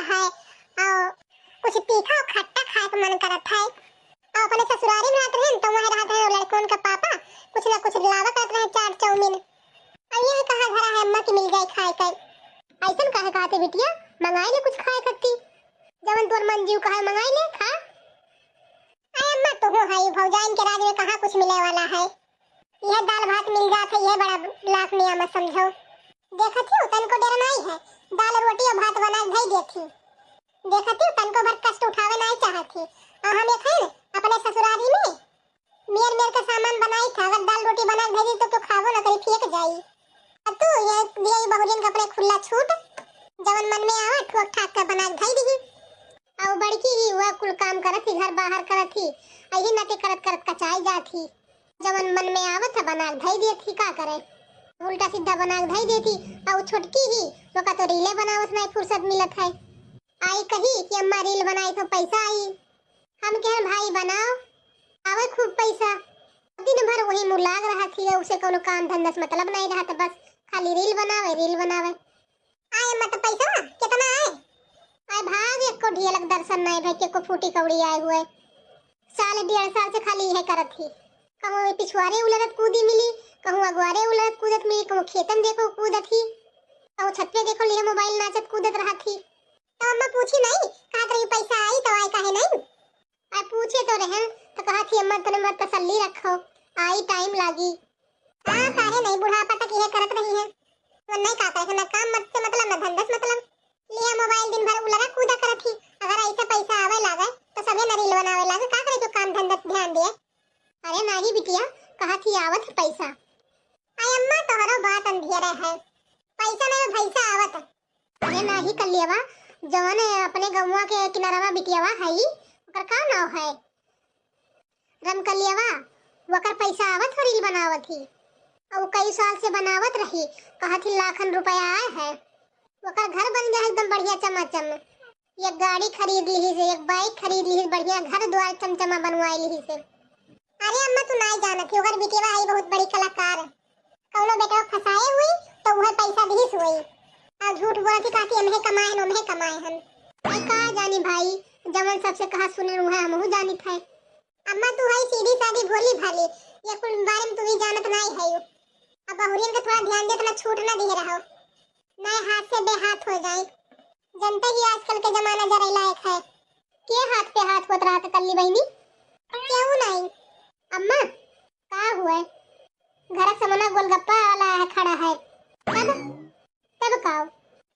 है और कुछ तीखा और खट्टा खाए का मन करत है। और अपने ससुरारी में रहते हैं तो वहाँ रहते हैं लड़कों का पापा कुछ ना कुछ लावा करते हैं चाट चाउमीन। अब ये कहाँ घरा है अम्मा की मिल जाए खाए कर। ऐसा कहे कहते बिटिया मंगाई ले कुछ खाए करती जवन तोर मन जीव कहे मंगाई ले खा। अरे अम्मा तो हो हाई भौजाइन के राज में कहाँ कुछ मिले वाला है। यह दाल भात मिल जाता है यह बड़ा लाख नियामत समझो। देखा थी तन को डर नहीं है दाल रोटी और भात बना दे देती। देखा थी तन को भर कष्ट उठावे नहीं चाहती और हम एक है अपने ससुराली में मेर का सामान बनाई था अगर दाल रोटी बना भेजी तो तू खावो ना कहीं फेंक जाई। अब तू ये दिए बहुजन कपड़े खुला छूट जवन मन में आवा ठोक ठाक कर बना दे दी। और बड़की ही वह कुल काम करत थी घर बाहर करत थी यही नाते करत करत कचाई जाती जवन मन में आवत था बना धई देती का करे उल्टा सीधा बना धई देती और छोटकी ही वो का तो रीले बनावत नहीं फुर्सत मिलत है। आई कही कि अम्मा रील बनाई तो पैसा आई हम कहे भाई बनाओ आवे खूब पैसा। दिन भर वही मुँह लाग रहा थी उसे कोनो काम धंधा से मतलब नहीं रहा था बस खाली रील बनावे। आए अम्मा तो पैसा कितना आए। आए भाग एक को ढियलक दर्शन नहीं भाई के को फूटी कौड़ी आए हुए साल 1.5 साल से खाली यह करत थी। कहूँ पिछवारे उलरत कूदी मिली कहूँ अगवारे उलरत कूदत मिली कहूँ खेतन देखो कूदत थी और छत पे देखो लिए मोबाइल नाचत कूदत रहा थी। तो अम्मा पूछी नहीं कहा रही पैसा आई तो आए कहे नहीं। आई पूछे तो रहन तो कहा थी अम्मा तने मत तसल्ली रखो आई टाइम लागी। हाँ काहे नहीं बुढ़ापा तक यह करत रही है वो नहीं कहता है ना काम मत से मतलब ना धंधा से मतलब लिया मोबाइल दिन भर उलरा कूदा करत थी। अगर ऐसा पैसा आवे लागे तो सबे न रील बनावे लागे का करे जो काम धंधा ध्यान दिए। अरे नहीं बिटिया कहा थी आवत पैसा। आई अम्मा तोहरो बात अंधेरा है पैसा नहीं भैसा आवत। अरे नहीं कर लिया जवन अपने गौवा के किनारा बिटियावा है ओकर का नाम है रम कर लिया वकर पैसा आवत रील बनावत ही और कई साल से बनावत रही कहा थी लाखन रुपया आए है वकर घर बन गया एकदम बढ़िया चमाचम। एक गाड़ी खरीद ली से एक बाइक खरीद ली बढ़िया घर द्वार चमचमा बनवाई ली से। अरे अम्मा तू नहीं जानत थी ओकर बेटीवा आई बहुत बड़ी कलाकार कौनो बेटा फसाए हुई तो वह पैसा दीस हुई और झूठ बोलती कहती हमहे कमाए हम आई का जानी भाई जवन सबसे कहा सुने वह हमहु जानित है। अम्मा तू है सीधी सादी भोली भाली ये कुल बारे में तू ही जानत नहीं है। अब बहुरियन का थोड़ा ध्यान दे तो छूट ना दे रहा नए हाथ से बेहाथ हो जाए। जनता ही आजकल के जमाना जरा लायक है के हाथ पे हाथ होत रहा कल्ली बहनी क्यों नहीं। अम्मा का हुआ घर समना गोलगप्पा वाला है खड़ा है तब काओ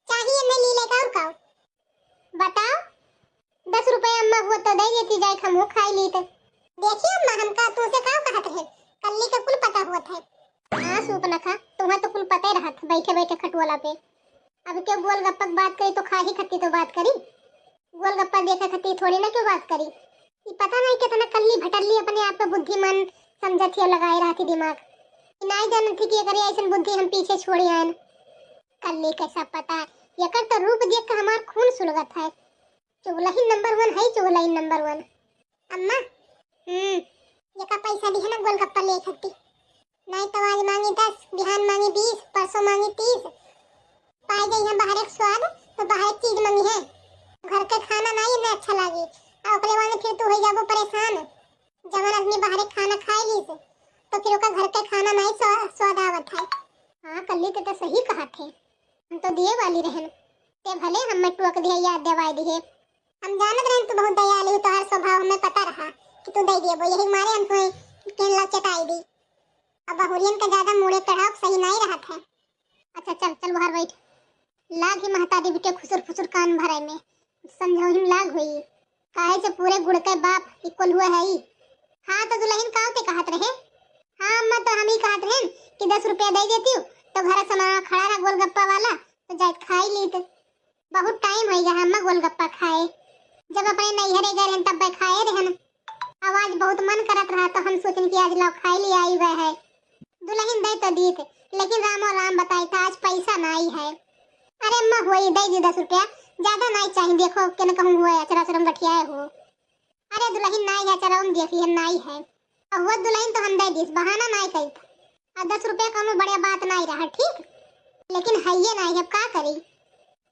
चाहिए नहीं ली लेकर काओ बताओ 10 रुपए अम्मा हुआ तो दे देती जाए हम खाई ली तो देखिए अम्मा हमका तू से का कहत है कल्ली का कुल पता हुआ था। हाँ सूप न खा तुम्हें तो कुल पता ही रहा था बैठे बैठे खटवाला पे। अब क्यों गोलगप्पा की बात करी तो खा ही खत्ती तो बात करी गोलगप्पा देखा खत्ती थोड़ी ना क्यों बात करी। ये पता नहीं कितना कल्ली भटरली अपने आप को बुद्धिमान समझत ही लगाए रहा थी दिमाग नहीं जानत थी कि अगर ऐसा बुद्धि हम पीछे छोड़ी आए कल्ली कैसा पता ये कर तो रूप देख कर हमार खून सुलगत है। चुगलही नंबर 1 है चुगलही नंबर 1। अम्मा ये का पैसा दी है ना गोलगप्पा ले खत्ती नहीं तो आज मांगी 10 बिहान मांगी 20 परसों मांगी 30 पाई गई है बाहर एक स्वाद तो बाहर एक चीज मांगी है घर का खाना नहीं ना अच्छा लगी और ओकरे वाले फिर तू हो जाबो परेशान जवन आदमी बाहर खाना खाए ली से तो फिर ओका घर का खाना नहीं स्वाद आवत है। हाँ कल्ली तो सही कहा थे हम तो दिए वाली रहन ते भले हम टुक दिए याद देवाई दिए हम जानत रहन तू बहुत दयालु तो हर स्वभाव हमें पता रहा कि तू दे दिए यही मारे हम तो केला चटाई दी। अब बहुरियन का ज्यादा मुड़े चढ़ाव सही नहीं रहा था। अच्छा चल चल बाहर बैठ लाग ही महता दी बिटे खुसुर फुसुर कान भरे में समझो हिम लाग हुई काहे से पूरे गुड़ के बाप इक्वल हुआ है। हाँ तो दुल्हन काते कहत रहे। हाँ अम्मा तो हम ही कहत रहे कि 10 रुपया दे देती हूँ तो घर समाना खड़ा रहा गोलगप्पा वाला तो जाए खाई ली तो बहुत टाइम हो गया अम्मा गोलगप्पा खाए जब अपने नैहरे गए रहन तब खाए रहन आवाज बहुत मन करत रहा तो हम सोचन कि आज लाओ खाई ली आई हुआ है दुल्हन दे तो दी थे लेकिन रामो राम बताई था आज पैसा नहीं है। अरे अम्मा हुई दे दी 10 रुपया ज्यादा नहीं चाहिए देखो के न कहूँ हुआ अचरा शरम गठिया हो। अरे दुल्हन नहीं है चरा देखी है नहीं है और वो दुल्हन तो हम दे दी बहाना नहीं कही था 10 रुपया कोनो बड़े बात नहीं रहा ठीक लेकिन है ये नहीं अब का करी।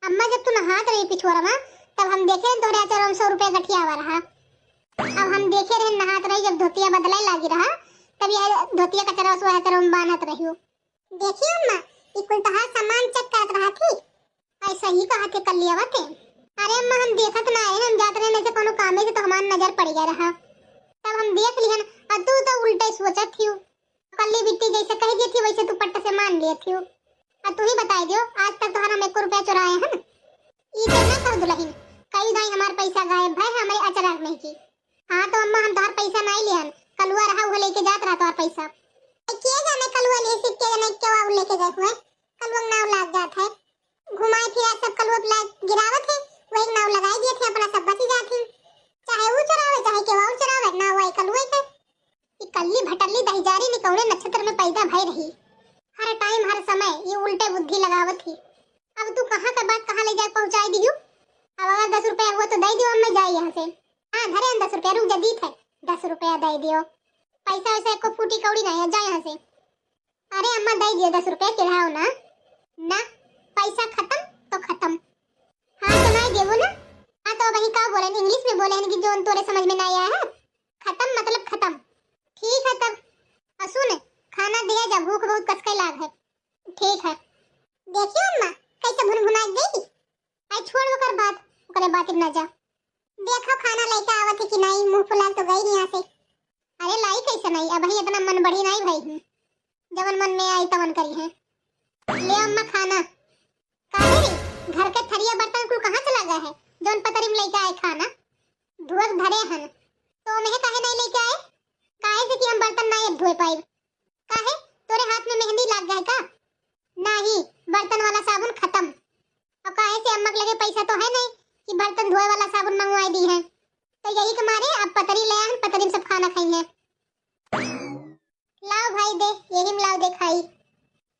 अम्मा जब तू नहात रही पिछोरा में तब हम देखे तोहरे अचर हम 100 रुपया गठिया हुआ रहा। अब हम देखे रहे नहात रही जब धोतिया बदले लागी रहा तब ये धोतिया का चरवा सो है हम बांधत रही हो। देखिए अम्मा ये कुल तहार सामान चेक करत रहा थी ऐसा ही कहा थे कर लिया थे। अरे अम्मा हम देखत ना है हम जात रहे नहीं से कोनो कामे से तो हमार नजर पड़ गया रहा तब हम देख लिहन और तू तो उल्टे सोचत थी कल्ली बिट्टी जैसे कह दी थी वैसे तू पट्ट से मान लिए थी। अब तू ही बता दियो आज तक तो हम 1 रुपया चुराए हैं ई तो ना कर दुल्हन कई दाई हमार पैसा गायब है हमारे अचराग नहीं की। हां तो अम्मा हम तोहर पैसा नहीं लिहन कलुआ रहा वो लेके जात रहा तोहर पैसा के जाने कलुआ ले सिक्के जाने क्यों आउ लेके गए हुए कलुआ नाव लाग जात है घुमाए फिरा सब कलुआ गिरावत है वही नाव लगाई दिए थे अपना सब बची जात है चाहे वो चरावे चाहे के वाउ चरावे ना वही कलुआ है ये कल्ली भटल्ली दहीजारी निकौने नक्षत्र में पैदा भई रही हर टाइम हर समय ये उल्टे बुद्धि लगावत थी। अब तू कहां का बात कहां ले जाए पहुंचाई दियो। अब अगर 10 रुपया हुआ तो दे दियो हम जाए यहां से। हां धरे 10 रुपया रुक जदी थे 10 रुपया दे दियो पैसा वैसे को फूटी कौड़ी नहीं है जा यहां से। अरे अम्मा दे दियो 10 रुपया चढ़ाओ ना ना पैसा खत्म तो खत्म। हां तो नहीं देवो ना। हां तो वही का बोले इंग्लिश में बोले हैं कि जो तोरे समझ में नहीं आया है खत्म मतलब खत्म। ठीक है तब सुन खाना दिया जा भूख बहुत कसके लाग है। ठीक है देखियो अम्मा कैसे भुनभुना गई आई छोड़ कर बात करे बात ना जा देखो खाना लेके आवत है कि नहीं मुंह फुला तो गई नहीं यहां से। अरे लाई कैसे नहीं अब ही इतना मन बढ़ी नहीं भाई हूं जवन मन में आई तवन करी है ले अम्मा खाना काहे रे घर के थरिया बर्तन कुल कहां चला गया है जोन पतरी में लेके आए खाना धुआं धरे हन तो मैं काहे नहीं लेके आए काहे से कि हम बर्तन नहीं अब धोए पाए काहे तोरे हाथ में मेहंदी लग गए का नहीं बर्तन वाला साबुन खत्म। अब काहे से अम्मा के लगे पैसा तो है नहीं कि बर्तन धोए वाला साबुन मंगवाई दी है तो यही के मारे अब पतरी ले आन पतरी में सब खाना खाएंगे। लाओ भाई दे यही में लाओ दे खाई।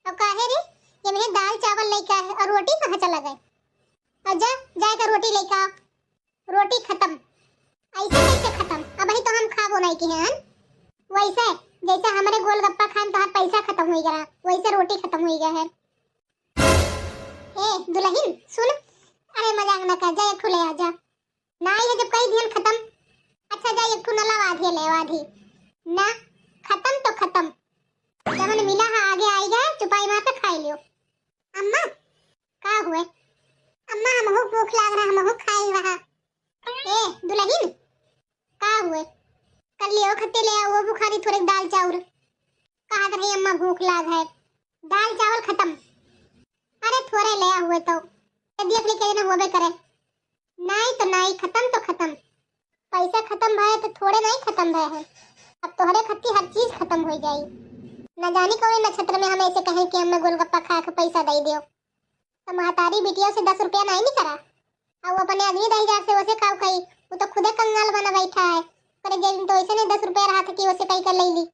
अब काहे रे ये मैंने दाल चावल लेके आए और रोटी कहां चला गए आजा जाकर रोटी लेके आओ रोटी खत्म। ऐसे कैसे खत्म अब ही तो हम खाबो नहीं की हैं वैसे जैसे हमारे गोलगप्पा खान तो पैसा खत्म हो गया वैसे रोटी खत्म हो गया है। ए दुल्हन सुन अरे मजाक ना कर जा एक ले आजा ना ये जब कई दिन खत्म अच्छा जा एक नला आधी ले आधी ना खत्म तो खत्म जब मिला है आगे आएगा चुपाई मार के खा लियो। अम्मा का हुए अम्मा हमहु भूख लाग रहा हमहु खाई रहा। ए दुल्हन का हुए कर लियो खत्ते ले आओ वो बुखारी थोड़े दाल चावल कहा कर रही अम्मा भूख लाग है दाल चावल खत्म। अरे थोड़े ले हुए तो देख ले के ना होबे करे नहीं तो नहीं खत्म तो खत्म पैसा खत्म भए तो थोड़े नहीं खत्म भए है अब तोहरे खत्ती हर चीज खत्म हो जाई न जाने कौन नक्षत्र में हम ऐसे कहें कि हमें गोलगप्पा खा के पैसा दे दियो तो महतारी बिटिया से 10 रुपया नहीं करा अब वो अपने आदमी 10,000 से वैसे खाओ खाई वो तो खुदे कंगाल बना बैठा है पर जब तो ऐसे नहीं 10 रुपया रहा था कि वैसे कहीं कर ले ली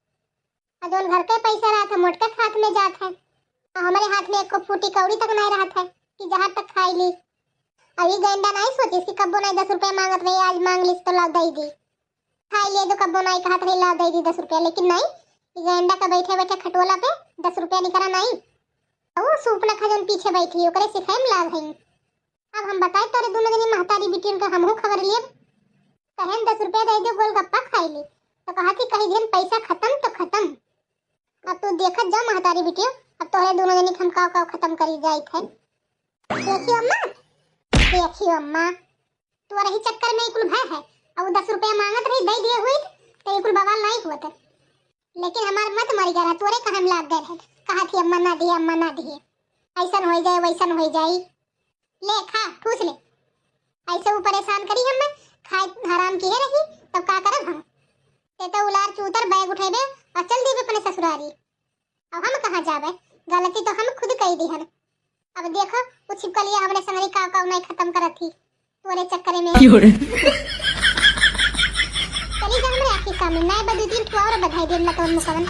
और जो घर का पैसा रहा था मोटका हाथ में जात है और हमारे हाथ में एक फूटी कौड़ी तक नहीं रहा था कि जहाँ तक खाई ली। अभी गेंडा नहीं सोची कि कब्बो नहीं 10 रुपया मांगत रही आज मांग ली तो ला दे दी खाई लिए तो कब्बो नहीं कहा था ला दे दी 10 रुपया लेकिन नहीं गेंडा का बैठे बैठे खटोला पे 10 रुपया निकला नहीं वो सूप न खा पीछे बैठी ओकरे सिखाई में लाग है। अब हम बताए तोरे दोनों जनी महतारी बिटियन का हमहू खबर लिए कहन 10 रुपया दे दो गोलगप्पा खाई ली तो कहा कि कहीं दिन पैसा खत्म तो खत्म। अब तू देखत जा महतारी बिटिया अब तोरे दोनों जनी खमकाव का खत्म करी जाई थे। देखियो अम्मा तू रही चक्कर में कुल भय है अब 10 रुपया मांगत रही दे दिए हुई तो कुल बवाल नहीं हुआ था लेकिन हमार मत मर गया तोरे कहां में लाग गए कहा थी अम्मा ना दिए ऐसा हो जाए वैसा हो जाए ले खा ठूस ले ऐसे वो परेशान करी हमें खाए हराम की है रही तब का करब हम ते तो उलार चूतर बैग उठेबे और चल दीबे अपने ससुरारी अब हम कहां जाबे गलती तो हम खुद कई दी हन। अब देखो वो छिपकलिया हमरे संगरी का नहीं खत्म करत थी तोरे चक्कर में चली जा हमरे आखिर काम में नहीं बदू दिन और बधाई देला तो मुकवन।